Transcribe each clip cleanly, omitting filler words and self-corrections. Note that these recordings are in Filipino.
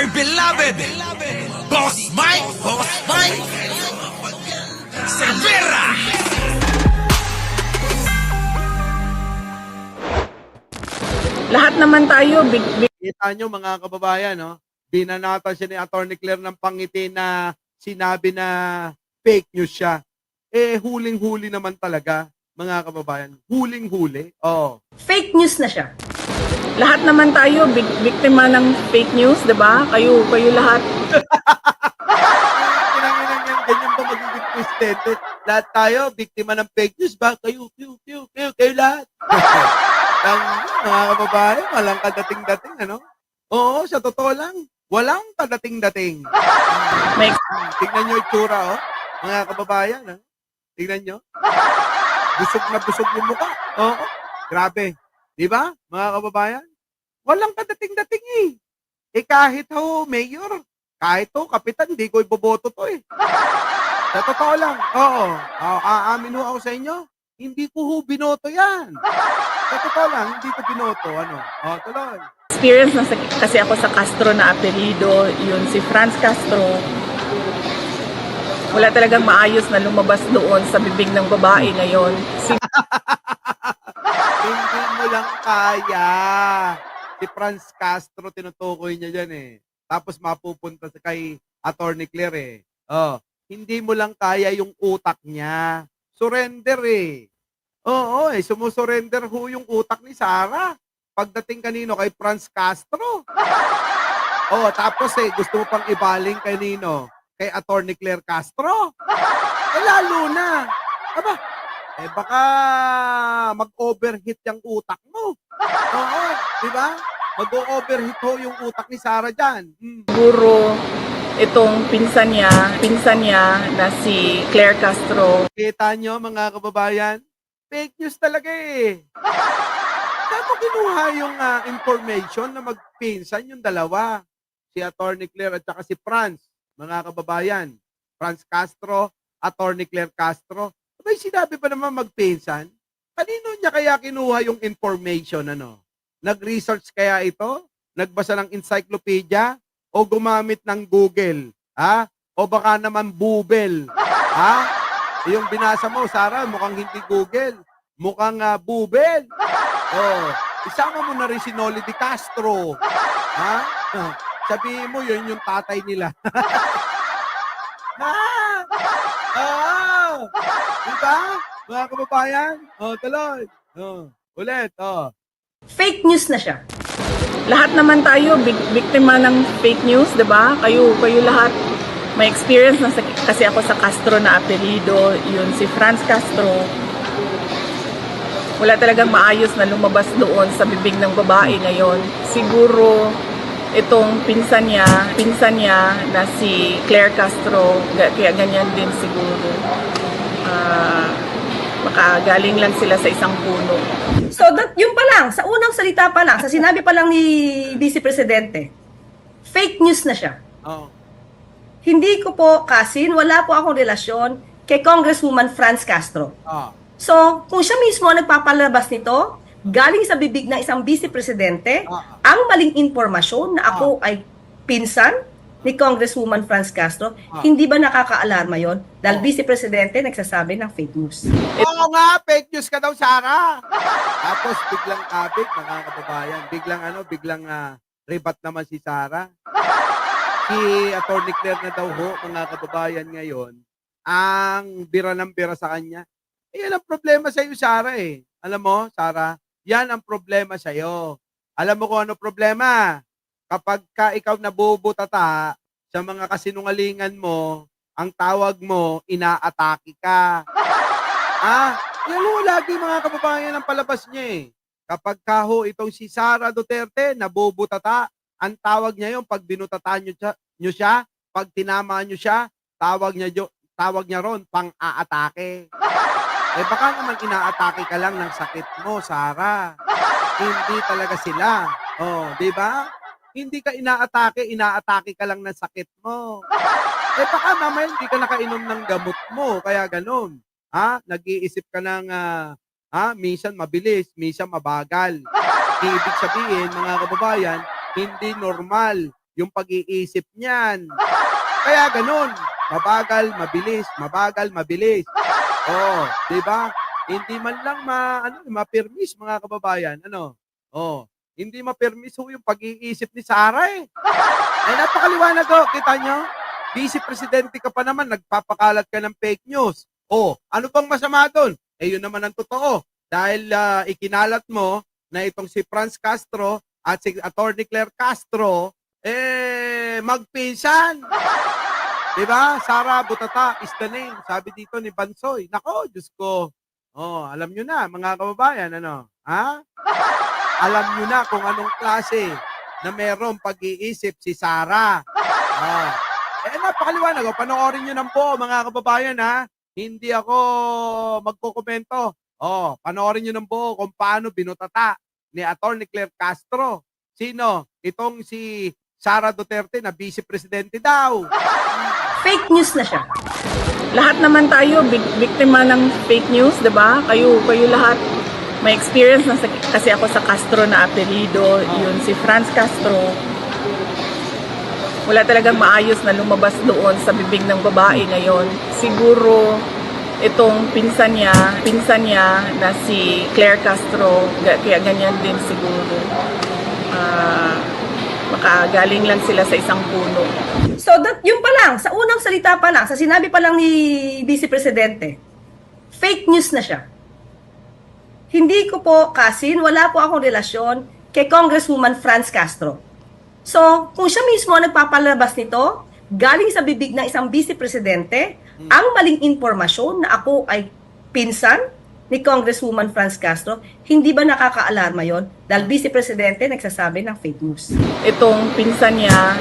dear beloved, Boss Mike, Cervera. Lahat naman tayo, big Kita nyo mga kababayan, no? Binanatan siya ni Atty. Claire ng pangiti na sinabi na fake news siya. Eh, huling-huli naman talaga, mga kababayan. Huling-huli. Oh. Fake news na siya. lahat naman tayo, biktima ng fake news, 'di ba? Kayo lahat. Kinanginan yan, ganyan ba magiging presidente? Lahat tayo, biktima ng fake news ba? Kayo lahat. Ang mga kababayan, walang kadating-dating, ano? Oo, sa totoo lang, walang kadating-dating. May Tignan nyo yung tsura, oh. Mga kababayan, ha? Tignan nyo. Busog na busog yung mukha. Oo, grabe. Di ba, mga kababayan? Walang kadating-dating eh. Eh kahit ho, mayor, kahit ho, kapitan, hindi ko iboboto to eh. Sa totoo lang, oo. Aamin ho ako sa inyo, hindi ko ho binoto yan. Sa totoo lang, hindi ko binoto. Ano? Tuloy. experience na kasi ako sa Castro na apelido, yun si Franz Castro. Wala talagang maayos na lumabas doon sa bibig ng babae na yon. Hindi mo lang kaya. Si Franz Castro, tinutukoy niya dyan eh. Tapos mapupunta sa kay Atty. Claire eh. Hindi mo lang kaya yung utak niya. Surrender eh. Oo eh, sumusurrender ho yung utak ni Sarah. Pagdating kanino kay Franz Castro. Tapos eh, gusto mo pang ibaling kanino? Kay Atty. Claire Castro. Eh lalo na. Aba, eh baka mag-overheat yung utak mo. Oo, di ba? Mag-overheat ho yung utak ni Sarah dyan. Siguro itong pinsan niya na si Claire Castro. Kita nyo mga kababayan, fake news talaga eh. Saan mo kinuha yung information na magpinsan yung dalawa? Si Atty. Claire at saka si Franz, mga kababayan. Franz Castro, Atty. Claire Castro. Abay, sinabi pa naman magpinsan? Kanino niya kaya kinuha yung information, ano? Nag-research kaya ito? Nagbasa ng encyclopedia? O gumamit ng Google? Ha? O baka naman Bubel? Ha? Yung binasa mo, Sarah, mukhang hindi Google. Mukhang Bubel. Isama mo na rin si Noli de Castro. Ha? Sabihin mo, yun yung tatay nila. Diba? Mga kababayan? Tuloy. Ulit. Fake news na siya. Lahat naman tayo, biktima ng fake news, 'di ba? Kayo lahat. May experience na kasi ako sa Castro na apelido, yun si Franz Castro. Wala talagang maayos na lumabas doon sa bibig ng babae na yon. Siguro itong pinsan niya na si Claire Castro, kaya ganyan din siguro. Baka galing lang sila sa isang puno. So, yun pa lang, sa unang salita pa lang, sa sinabi pa lang ni Vice Presidente, fake news na siya. Hindi ko po kasin, wala po akong relasyon kay Congresswoman Franz Castro. So, kung siya mismo ang nagpapalabas nito, galing sa bibig ng isang Vice Presidente, ang maling impormasyon na ako ay pinsan ni Congresswoman Franz Castro, hindi ba nakaka-alarma yon? Dahil Vice Presidente nagsasabi ng fake news. Oo nga, fake news ka daw, Sarah. Tapos biglang kabig, mga kababayan. Biglang rebat naman si Sarah. Si Atty. Claire na daw ho, mga kababayan ngayon, ang bira ng bira sa kanya. Yan ang problema sa iyo, Sarah eh. Alam mo, Sarah, yan ang problema sa iyo. Alam mo kung ano problema? Kapag ka ikaw nabubutata sa mga kasinungalingan mo, ang tawag mo, inaatake ka. Yan ho, lagi mga kababayan ang palabas niya eh. Kapag ka ho itong si Sara Duterte, nabubutata, ang tawag niya yung pag binutata nyo siya, pag tinama nyo siya, tawag niya ron, pang-aatake. Eh baka naman inaatake ka lang ng sakit mo, Sara. Hindi talaga sila. Di ba? Hindi ka inaatake ka lang ng sakit mo. Eh baka mamaya hindi ka nakainom ng gamot mo, kaya ganun. Nag-iisip ka ng, minsan mabilis, minsan mabagal. Ibig sabihin, mga kababayan, hindi normal yung pag-iisip niyan. Kaya ganun, mabagal, mabilis, mabagal, mabilis. Oh, 'di ba? Hindi man lang ma-permis mga kababayan, ano? Oh, hindi ma-permis ho yung pag-iisip ni Sara eh. Ay napakaliwanag ho, kita nyo? Vice Presidente ka pa naman, nagpapakalat ka ng fake news. Oh, ano bang masama doon? Eh yun naman ang totoo. Dahil ikinalat mo na itong si Franz Castro at si Attorney Claire Castro, magpinsan. Diba? Sara Butata is the name. Sabi dito ni Bansoy. Nako, Diyos ko. Oh, alam nyo na, mga kababayan, ano? Ha? Alam nyo na kung anong klase na merong pag-iisip si Sara. Oh. Napakaliwanag. Panoorin nyo ng buo, mga kababayan, ha? Hindi ako magkukomento. Oh, panoorin nyo ng buo kung paano binutata ni Attorney Claire Castro. Sino? Itong si Sara Duterte na Vice Presidente daw. Fake news na siya. Lahat naman tayo biktima ng fake news, 'di ba? Kayo lahat may experience na kasi ako sa Castro na apelyido, yun si Franz Castro. Wala talagang maayos na lumabas doon sa bibig ng babae na yon. Siguro itong pinsan niya na si Claire Castro, kaya ganyan din siguro. Makagaling lang sila sa isang puno. So, yun pa lang, sa unang salita pa lang, sa sinabi pa lang ni Vice Presidente, fake news na siya. Hindi ko po kasin, wala po akong relasyon kay Congresswoman Franz Castro. So, kung siya mismo ang nagpapalabas nito, galing sa bibig ng isang Vice Presidente, ang maling impormasyon na ako ay pinsan ni Congresswoman Franz Castro, hindi ba nakakaalarma yon? Dahil Vice Presidente nagsasabi ng fake news. Itong pinsan niya.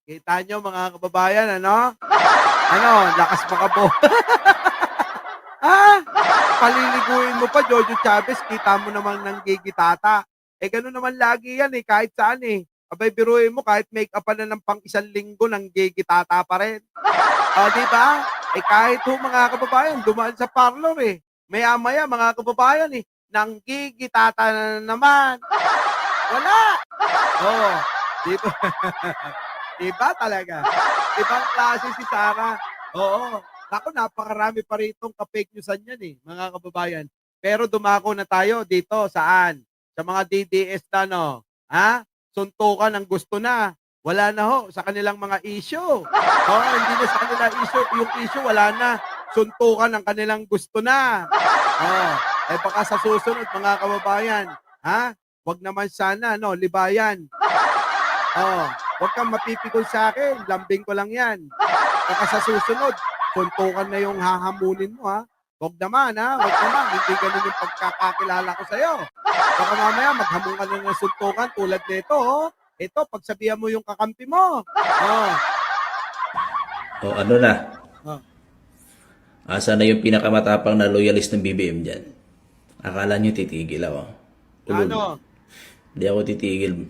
Kita nyo mga kababayan, ano? Ano, lakas makabo. Paliliguin mo pa, Jojo Chavez, kita mo naman ng gigitata. Ganun naman lagi yan kahit saan Abay, biruin mo, kahit make-up pa na ng pang isang linggo, ng gigitata pa rin. Diba? Kahit mga kababayan, dumaan sa parlor Maya-maya, mga kababayan nang gigitata na naman. Wala! Diba? Diba talaga? Ibang klase si Sara. Oo. Naku, napakarami pa ritong ka-fake newsan yan mga kababayan. Pero dumako na tayo dito, saan? Sa mga DDS na, no? Suntukan ang gusto na. Wala na ho sa kanilang mga issue. Hindi na sa kanila issue. Yung issue, wala na. Suntukan ang kanilang gusto na. Baka sa susunod, mga kababayan, wag naman sana, no? Libayan. Wag kang mapipikon sa akin. Lambing ko lang yan. Baka sa susunod, suntukan na yung hahamunin mo, Wag naman, Wag naman. Hindi ganun yung pagkakakilala ko sa'yo. Baka mamaya, maghamon ka na ng suntukan tulad nito, Ito, pagsabihan mo yung kakampi mo. Ano na? Asa na yung pinakamatapang na loyalist ng BBM dyan? Akala nyo titigil ako. Ano? Hindi ako titigil.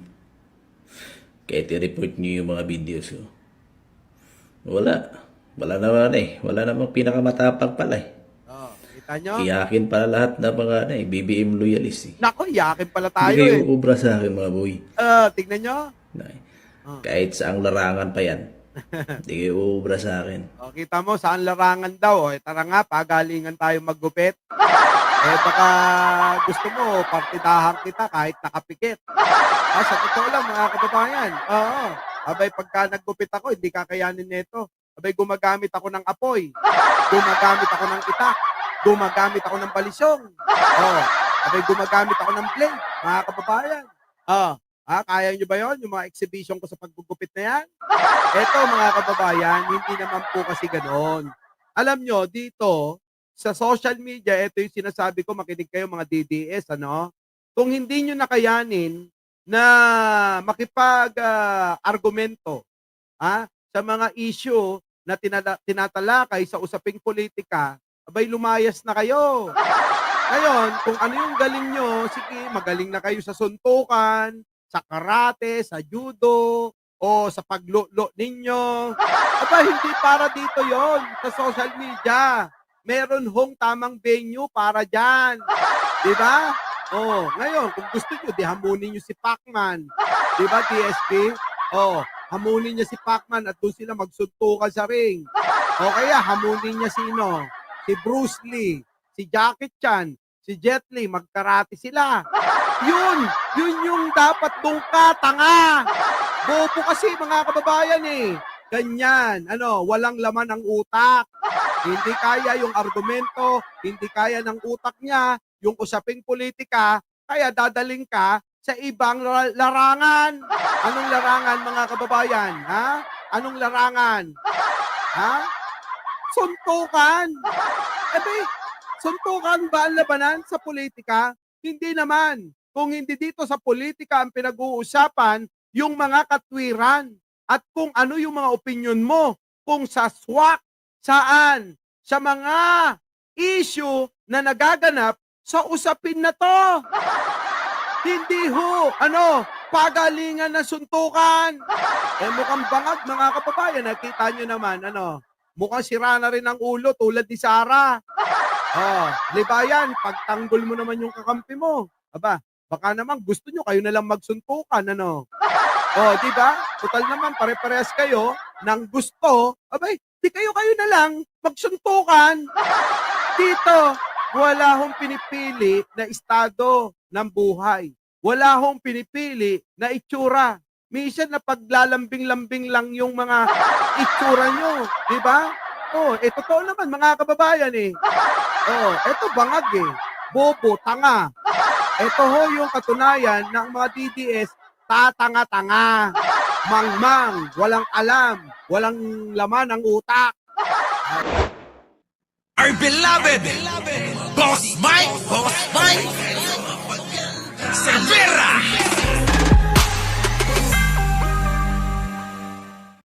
Kahit i-report nyo yung mga videos ko. Wala. Wala naman Wala namang pinakamatapang pala Kita nyo? Iyakin pala lahat na mga BBM loyalist Nako, iyakin pala tayo Hindi kayo ubra sa akin mga boy. Tignan nyo. Kahit saang larangan pa yan. Hindi kayo ubra sa akin. Kita mo, saan larangan daw. Tara nga, pagalingan tayo maggupit. Baka gusto mo, partidahan kita kahit nakapikit. Sa totoo lang, mga kababayan. Abay, pagka naggupit ako, hindi kakayanin nito. Abay, gumagamit ako ng apoy. Gumagamit ako ng itak. Gumagamit ako ng balisyong. Abay, gumagamit ako ng blade, mga kababayan. Kaya nyo ba yon? Yung mga exhibition ko sa paggugupit na yan? Eto, mga kababayan, hindi naman po kasi ganon. Alam nyo, dito, sa social media, ito yung sinasabi ko, makinig kayo mga DDS, Kung hindi nyo nakayanin na makipag-argumento sa mga issue na tinatalakay sa usaping politika, abay, lumayas na kayo. Ngayon, kung ano yung galing nyo, sige, magaling na kayo sa suntukan, sa karate, sa judo, o sa paglulo ninyo. Aba, hindi para dito yon sa social media. Meron hong tamang venue para dyan. Diba? Oh, ngayon, kung gusto nyo, di hamunin nyo si Pacman. Di ba, DSP? Oh, hamunin niya si Pacman at doon sila magsuntukan sa ring. O kaya, hamunin niya sino? Si Bruce Lee, si Jackie Chan, si Jet Li, magkarate sila. Yun yung dapat doon ka, tanga. Bobo kasi mga kababayan eh. Ganyan, walang laman ang utak. Hindi kaya yung argumento, hindi kaya ng utak niya, yung usaping politika, kaya dadaling ka sa ibang larangan. Anong larangan mga kababayan? Ha? Anong larangan? Ha? Suntukan. Suntukan ba ang labanan sa politika? Hindi naman. Kung hindi dito sa politika ang pinag-uusapan, yung mga katwiran at kung ano yung mga opinion mo, kung sa swak, saan, sa mga issue na nagaganap sa usapin na to. Hindi ho, pagalingan na suntukan. Mukhang bangag mga kababayan, nakita nyo naman, mukhang sira na rin ang ulo tulad ni Sara. Libayan, pagtanggol mo naman yung kakampi mo. Aba, baka naman gusto nyo kayo na lang magsuntukan, di ba? Total naman, pare-parehas kayo ng gusto. Abay, di kayo na lang magsuntukan. Dito, wala hong pinipili na estado ng buhay. Wala hong pinipili na itsura. Minsan na paglalambing-lambing lang yung mga itsura nyo. Di ba? Totoo naman mga kababayan eh. Eto bangag eh. Bobo, tanga. Ito ho yung katunayan ng mga DDS, tatanga-tanga. Mangmang, walang alam, walang laman ang utak. Our beloved Boss Mike Cervera.